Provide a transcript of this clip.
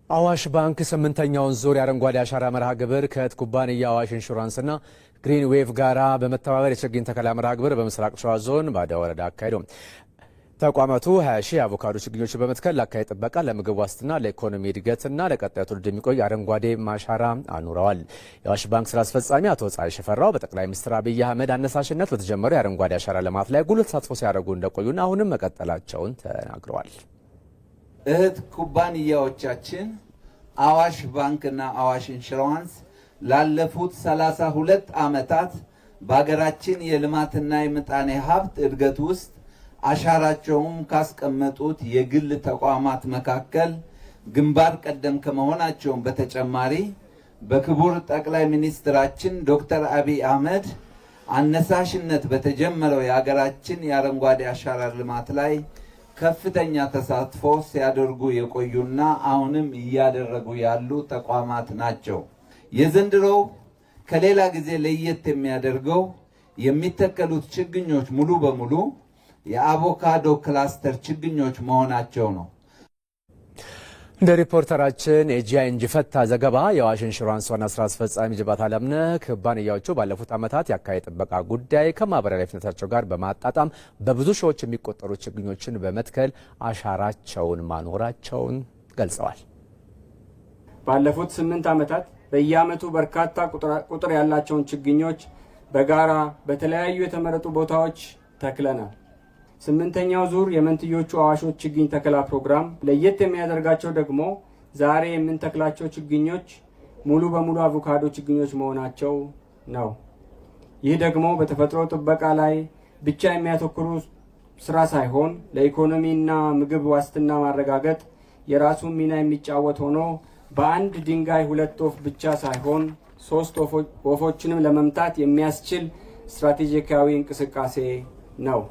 አዋሽ ባንክ ስምንተኛውን ዙር የአረንጓዴ አሻራ መርሃ ግብር ከእህት ኩባንያ አዋሽ ኢንሹራንስና ግሪን ዌቭ ጋራ በመተባበር የችግኝ ተከላ መርሃ ግብር በምስራቅ ሸዋ ዞን ባዳ ወረዳ አካሂዷል። ተቋማቱ 20 ሺህ አቮካዶ ችግኞችን በመትከል ለአካባቢ ጥበቃ፣ ለምግብ ዋስትና፣ ለኢኮኖሚ እድገትና ለቀጣዩ ትውልድ የሚቆይ አረንጓዴ አሻራ አኑረዋል። የአዋሽ ባንክ ስራ አስፈጻሚ አቶ ፀሐይ ሽፈራው በጠቅላይ ሚኒስትር አብይ አህመድ አነሳሽነት በተጀመረው የአረንጓዴ አሻራ ልማት ላይ ጉልህ ተሳትፎ ሲያደርጉ እንደቆዩና አሁንም መቀጠላቸውን ተናግረዋል። እህት ኩባንያዎቻችን አዋሽ ባንክና አዋሽ ኢንሹራንስ ላለፉት 32 ዓመታት በሀገራችን የልማትና የምጣኔ ሀብት እድገት ውስጥ አሻራቸውን ካስቀመጡት የግል ተቋማት መካከል ግንባር ቀደም ከመሆናቸውም በተጨማሪ በክቡር ጠቅላይ ሚኒስትራችን ዶክተር አብይ አህመድ አነሳሽነት በተጀመረው የሀገራችን የአረንጓዴ አሻራ ልማት ላይ ከፍተኛ ተሳትፎ ሲያደርጉ የቆዩና አሁንም እያደረጉ ያሉ ተቋማት ናቸው። የዘንድሮው ከሌላ ጊዜ ለየት የሚያደርገው የሚተከሉት ችግኞች ሙሉ በሙሉ የአቮካዶ ክላስተር ችግኞች መሆናቸው ነው። እንደ ሪፖርተራችን ኤጂአይኤንጂ ፈታ ዘገባ የአዋሽ ኢንሹራንስ ዋና ስራ አስፈጻሚ ጅባት አለምነህ ኩባንያዎቹ ባለፉት ዓመታት የአካባቢ ጥበቃ ጉዳይ ከማህበራዊ ኃላፊነታቸው ጋር በማጣጣም በብዙ ሺዎች የሚቆጠሩ ችግኞችን በመትከል አሻራቸውን ማኖራቸውን ገልጸዋል። ባለፉት 8 ዓመታት በየዓመቱ በርካታ ቁጥር ያላቸውን ችግኞች በጋራ በተለያዩ የተመረጡ ቦታዎች ተክለናል። 8ኛው ዙር የመንትዮቹ አዋሾች ችግኝ ተከላ ፕሮግራም ለየት የሚያደርጋቸው ደግሞ ዛሬ የምንተክላቸው ችግኞች ሙሉ በሙሉ አቮካዶ ችግኞች መሆናቸው ነው። ይህ ደግሞ በተፈጥሮ ጥበቃ ላይ ብቻ የሚያተኩሩ ስራ ሳይሆን ለኢኮኖሚና ምግብ ዋስትና ማረጋገጥ የራሱን ሚና የሚጫወት ሆኖ በአንድ ድንጋይ 2 ወፍ ብቻ ሳይሆን 3 ወፎችንም ለመምታት የሚያስችል ስትራቴጂካዊ እንቅስቃሴ ነው።